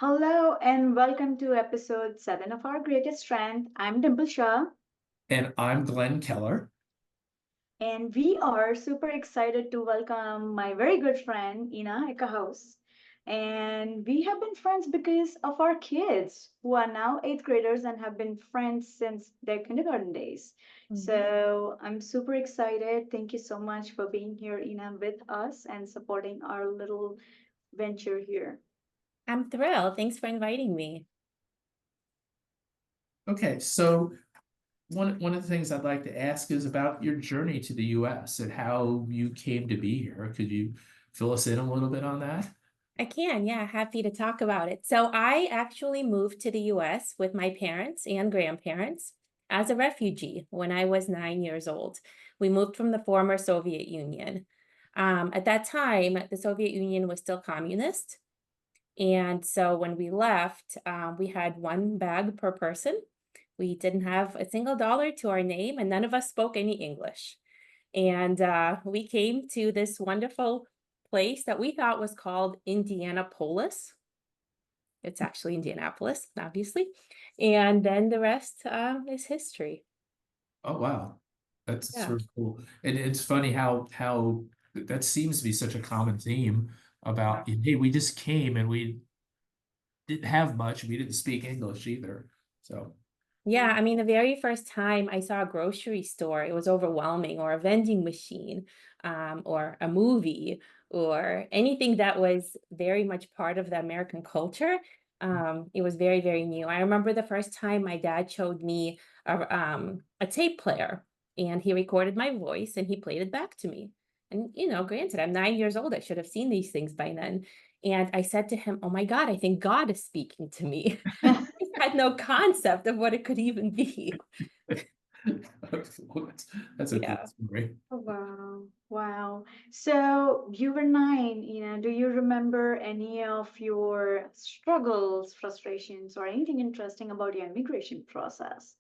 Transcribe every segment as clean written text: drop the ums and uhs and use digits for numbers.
Hello and welcome to episode 7 of Our Greatest Strength. I'm Dimple Shah, And I'm Glenn Keller. and we are super excited to welcome my very good friend Inna Ekhaus. And we have been friends because of our kids who are now 8th graders and have been friends since their kindergarten days. Mhm. So I'm super excited. Thank you so much for being here, Inna, with us and supporting our little venture here. I'm thrilled. Thanks for inviting me. Okay, so one of the things I'd like to ask is about your journey to the US and how you came to be here. Could you fill us in a little bit on that? I can, yeah, happy to talk about it. So I actually moved to the US with my parents and grandparents as a refugee when I was 9 years old. We moved from the former Soviet Union. At that time, the Soviet Union was still communist. And so when we left, we had one bag per person. We didn't have a single dollar to our name, and none of us spoke any English. And we came to this wonderful place that we thought was called Indianapolis. It's actually Indianapolis, obviously. And then the rest is history. Oh wow. That's Yeah. sort of cool. And it's funny how that seems to be such a common theme about, hey, we just came and we didn't have much. We didn't speak English either. So Yeah, I mean, the very first time I saw a grocery store, it was overwhelming, or a vending machine, or a movie, or anything that was very much part of the American culture. It was very, very new. I remember the first time my dad showed me a tape player, and he recorded my voice and he played it back to me. And, granted, I'm 9 years old. I should have seen these things by then. And I said to him, "Oh my God, I think God is speaking to me." Had no concept of what it could even be. that's a cool Yeah. story. Oh, wow. Wow. So you were 9, do you remember any of your struggles, frustrations, or anything interesting about your immigration process?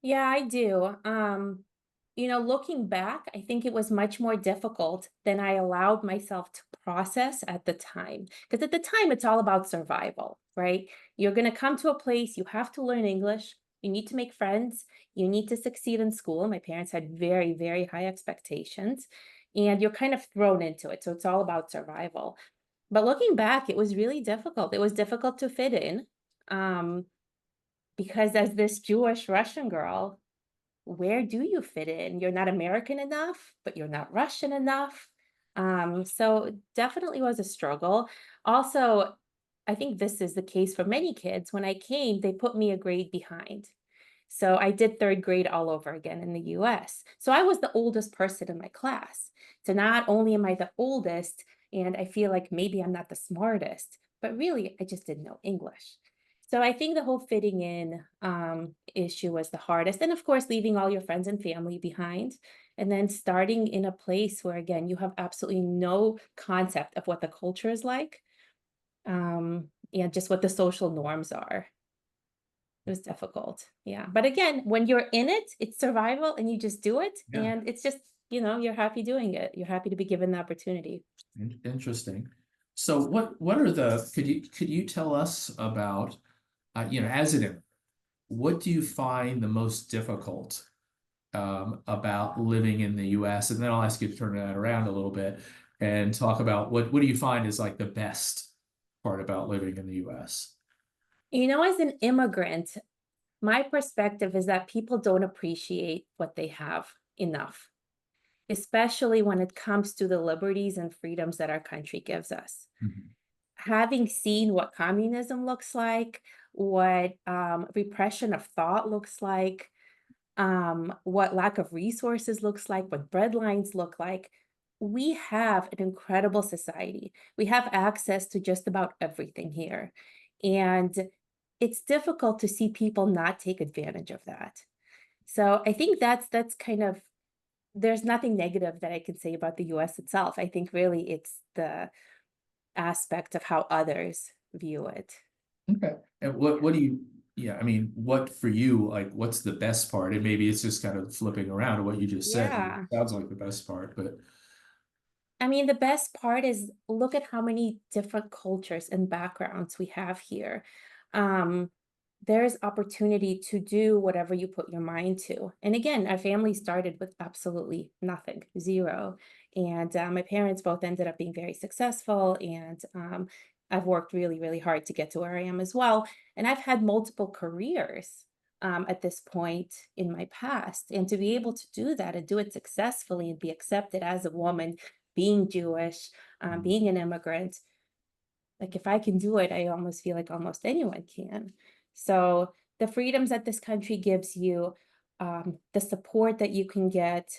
Yeah, I do. Looking back, I think it was much more difficult than I allowed myself to process at the time. Because at the time, it's all about survival, right? You're going to come to a place, you have to learn English, you need to make friends, you need to succeed in school. My parents had very, very high expectations, and you're kind of thrown into it. So it's all about survival. But looking back, it was really difficult. It was difficult to fit in. Um, because as this Jewish Russian girl, where do you fit in? You're not American enough, but you're not Russian enough. So it definitely was a struggle. Also, I think this is the case for many kids. When I came, they put me a grade behind. So I did third grade all over again in the US. So I was the oldest person in my class. So not only am I the oldest, and I feel like maybe I'm not the smartest, but really I just didn't know English. So I think the whole fitting in issue was the hardest. And of course, leaving all your friends and family behind, and then starting in a place where, again, you have absolutely no concept of what the culture is like, and just what the social norms are. It was difficult. Yeah. But again, when you're in it, it's survival and you just do it. Yeah. And it's just, you're happy doing it. You're happy to be given the opportunity. Interesting. So what are the could you tell us about as an immigrant, what do you find the most difficult about living in the US? And then I'll ask you to turn that around a little bit and talk about what do you find is like the best part about living in the US? As an immigrant, my perspective is that people don't appreciate what they have enough, especially when it comes to the liberties and freedoms that our country gives us. Mhm. Having seen what communism looks like, what repression of thought looks like, what lack of resources looks like, what breadlines look like, we have an incredible society. We have access to just about everything here. And it's difficult to see people not take advantage of that. So I think that's kind of, there's nothing negative that I can say about the US itself. I think really it's the aspect of how others view it. Okay. And what do you, yeah, I mean, what for you, like, what's the best part? And maybe it's just kind of flipping around to what you just said. It Yeah. sounds like the best part, but I mean, the best part is look at how many different cultures and backgrounds we have here. Um, there's opportunity to do whatever you put your mind to. And again, our family started with absolutely nothing, zero. And my parents both ended up being very successful. And I've worked really, really hard to get to where I am as well. And I've had multiple careers at this point in my past. And to be able to do that and do it successfully and be accepted as a woman, being Jewish, being an immigrant, like if I can do it, I almost feel like almost anyone can. So the freedoms that this country gives you, the support that you can get,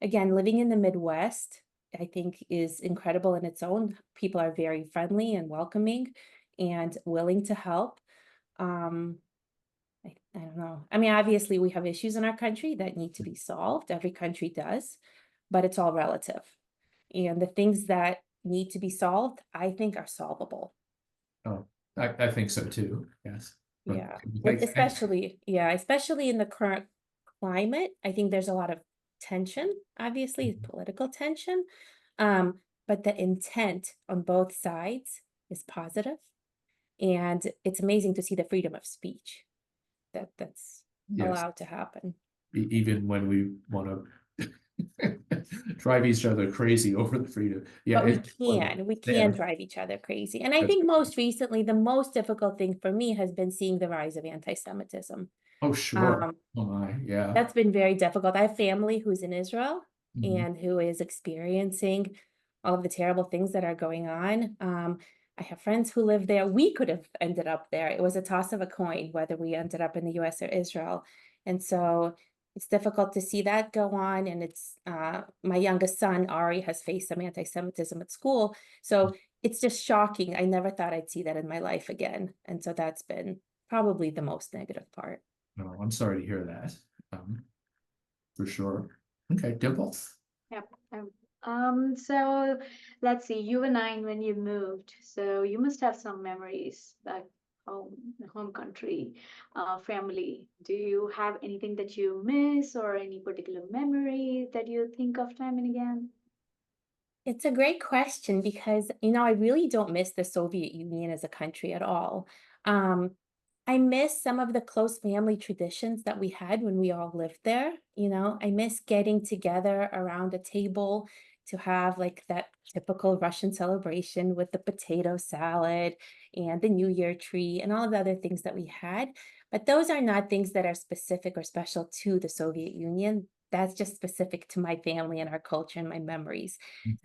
again, living in the Midwest, I think is incredible in its own. People are very friendly and welcoming and willing to help. Um, I don't know. I mean, obviously we have issues in our country that need to be solved. Every country does, but it's all relative. And the things that need to be solved, I think are solvable. Oh, I think so too. Yes. But Yeah. I, Especially in the current climate, I think there's a lot of tension, obviously political tension. But the intent on both sides is positive, and it's amazing to see the freedom of speech that's yes, allowed to happen. even when we want to drive each other crazy over the freedom. Yeah, But it's we can there. drive each other crazy. And I That's, think most recently, the most difficult thing for me has been seeing the rise of anti-Semitism. oh, sure. Um, Oh my, yeah. that's been very difficult. I have family who's in Israel Mhm. and who is experiencing all of the terrible things that are going on. I have friends who live there. We could have ended up there. It was a toss of a coin whether we ended up in the US or Israel. And so it's difficult to see that go on. And it's my youngest son, Ari, has faced some anti-Semitism at school. So it's just shocking. I never thought I'd see that in my life again. And so that's been probably the most negative part. Oh, I'm sorry to hear that. For sure. Okay, Dimple. Yep. So let's see, you were 9 when you moved, so you must have some memories back home, home country, family. Do you have anything that you miss or any particular memory that you think of time and again? It's a great question because, I really don't miss the Soviet Union as a country at all. Um, I miss some of the close family traditions that we had when we all lived there. I miss getting together around a table to have like that typical Russian celebration with the potato salad and the New Year tree and all of the other things that we had. But those are not things that are specific or special to the Soviet Union. That's just specific to my family and our culture and my memories.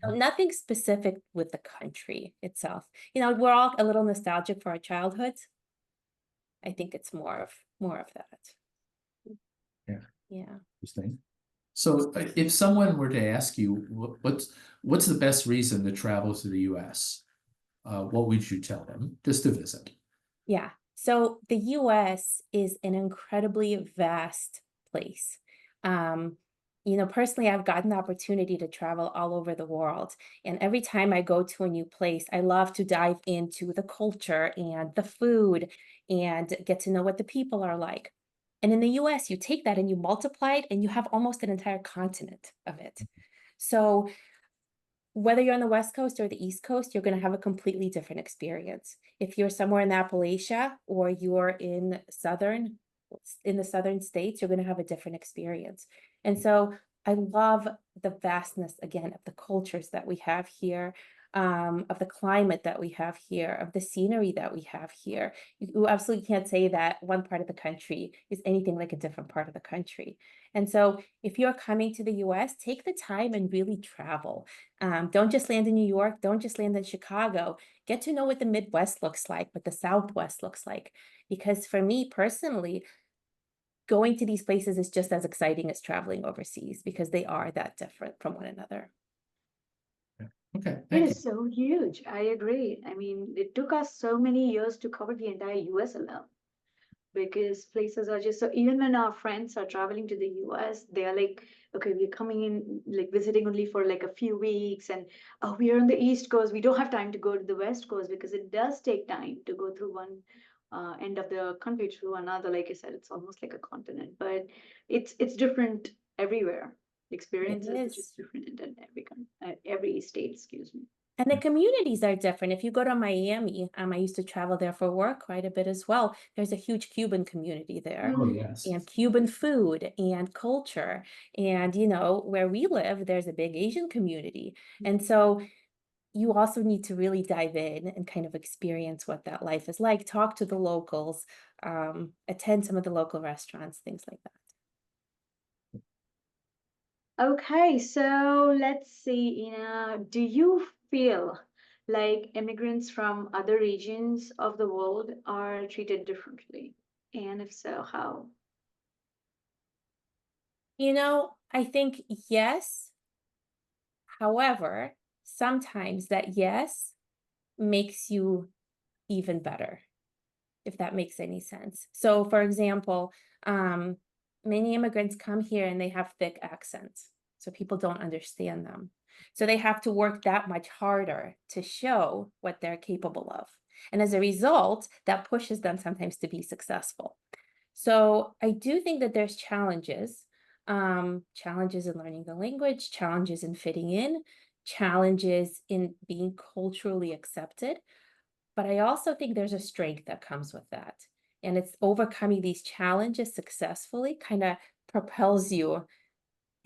So nothing specific with the country itself. We're all a little nostalgic for our childhoods. I think it's more of that. Yeah, Yeah. interesting. So if someone were to ask you what's the best reason to travel to the US, what would you tell them just to visit? Yeah. So the US is an incredibly vast place. Um, personally, I've gotten the opportunity to travel all over the world. And every time I go to a new place, I love to dive into the culture and the food and get to know what the people are like. And in the US, you take that and you multiply it, and you have almost an entire continent of it. So whether you're on the West Coast or the East Coast, you're going to have a completely different experience. If you're somewhere in Appalachia or you're in the southern states, you're going to have a different experience. And so I love the vastness again of the cultures that we have here, of the climate that we have here, of the scenery that we have here. You absolutely can't say that one part of the country is anything like a different part of the country. And so if you're coming to the US, take the time and really travel. Don't just land in New York. Don't just land in Chicago. Get to know what the Midwest looks like, what the Southwest looks like. Because for me personally, going to these places is just as exciting as traveling overseas because they are that different from one another. Okay, It thank you. is so huge. I agree. I mean, it took us so many years to cover the entire US alone, because places are just so, even when our friends are traveling to the US, they are like, okay, we're coming in, like visiting only for like a few weeks, and oh, we are on the East Coast. We don't have time to go to the West Coast because it does take time to go through one end of the country to another. Like I said, it's almost like a continent, but it's different everywhere. Experiences are is. just different in every state, excuse me. And the communities are different. If you go to Miami, I used to travel there for work quite a bit as well. There's a huge Cuban community there, Oh, yes. and Cuban food and culture. And, where we live, there's a big Asian community. And so you also need to really dive in and kind of experience what that life is like, talk to the locals, attend some of the local restaurants, things like that. Okay, so let's see, do you feel like immigrants from other regions of the world are treated differently? And if so, how? I think yes. However, sometimes that yes makes you even better, if that makes any sense. So, for example, many immigrants come here and they have thick accents, so people don't understand them. So they have to work that much harder to show what they're capable of. And as a result, that pushes them sometimes to be successful. So I do think that there's challenges in learning the language, challenges in fitting in, challenges in being culturally accepted. But I also think there's a strength that comes with that. And it's overcoming these challenges successfully kind of propels you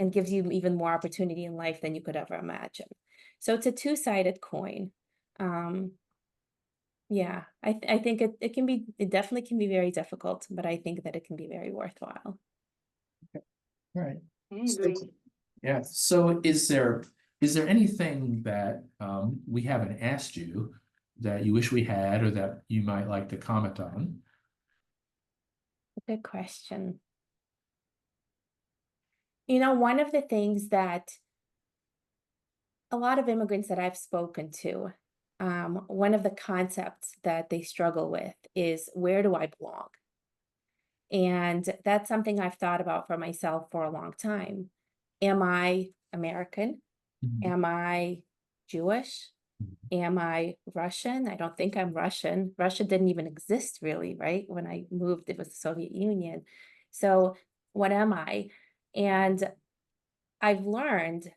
and gives you even more opportunity in life than you could ever imagine. So it's a two-sided coin. Um, yeah, I think it definitely can be very difficult, but I think that it can be very worthwhile. All right. I So, agree. yeah. So is there anything that we haven't asked you that you wish we had or that you might like to comment on? Good question. One of the things that a lot of immigrants that I've spoken to, one of the concepts that they struggle with is, where do I belong? And that's something I've thought about for myself for a long time. Am I American? Mhm. Am I Jewish? Am I Russian? I don't think I'm Russian. Russia didn't even exist really, right? When I moved, it was the Soviet Union. So what am I? And I've learned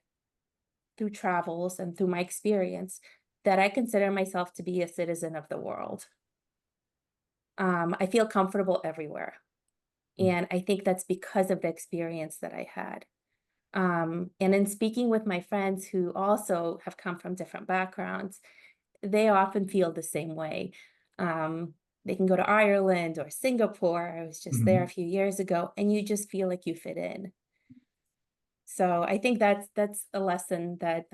through travels and through my experience that I consider myself to be a citizen of the world. I feel comfortable everywhere. And I think that's because of the experience that I had. And in speaking with my friends who also have come from different backgrounds, they often feel the same way. They can go to Ireland or Singapore. I was just there a few years ago, and you just feel like you fit in. So I think that's a lesson that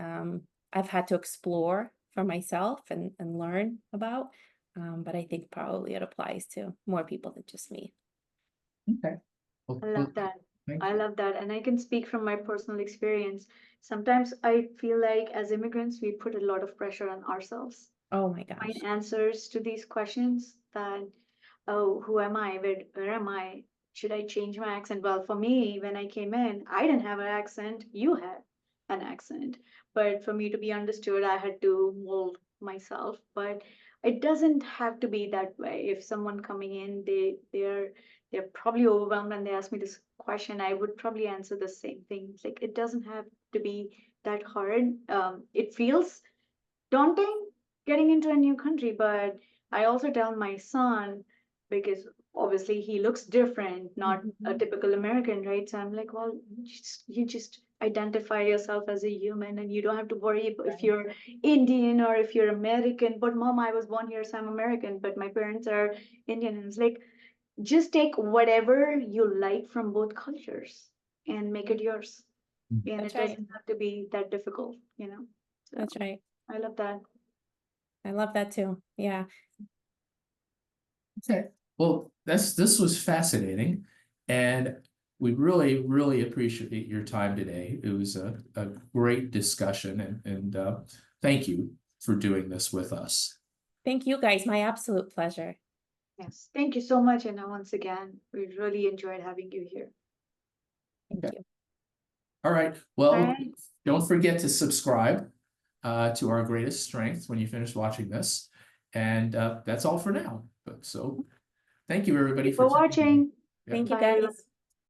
I've had to explore for myself and learn about. But I think probably it applies to more people than just me. Okay. Well, I love that. thank I you. love that. And I can speak from my personal experience. Sometimes I feel like as immigrants, we put a lot of pressure on ourselves. Oh my Find gosh. answers to these questions that, oh, who am I? Where am I? Should I change my accent? Well, for me, when I came in, I didn't have an accent. You had an accent. But for me to be understood, I had to mold myself. But it doesn't have to be that way. If someone coming in, they're probably overwhelmed and they ask me this question, I would probably answer the same thing. It's like it doesn't have to be that hard. It feels daunting getting into a new country, but I also tell my son, because obviously he looks different, not a Mhm. typical American, right? So I'm like, well, you just identify yourself as a human and you don't have to worry if you're Indian or if you're American. But mom, I was born here, so I'm American, but my parents are Indian. And it's like, just take whatever you like from both cultures and make it yours. And That's it right. doesn't have to be that difficult. So That's right. I love that. I love that too. Yeah. Okay. Well, this was fascinating, and we really, really appreciate your time today. It was a great discussion, and thank you for doing this with us. Thank you guys. My absolute pleasure. Yes. Thank you so much, Anna, once again. We really enjoyed having you here. Thank Okay. you. All right. All Well, right. don't forget to subscribe to Our Greatest Strength when you finish watching this. And that's all for now. But so thank you Thank everybody you for for tuning in. watching. Yeah. Thank you Bye, everyone. guys.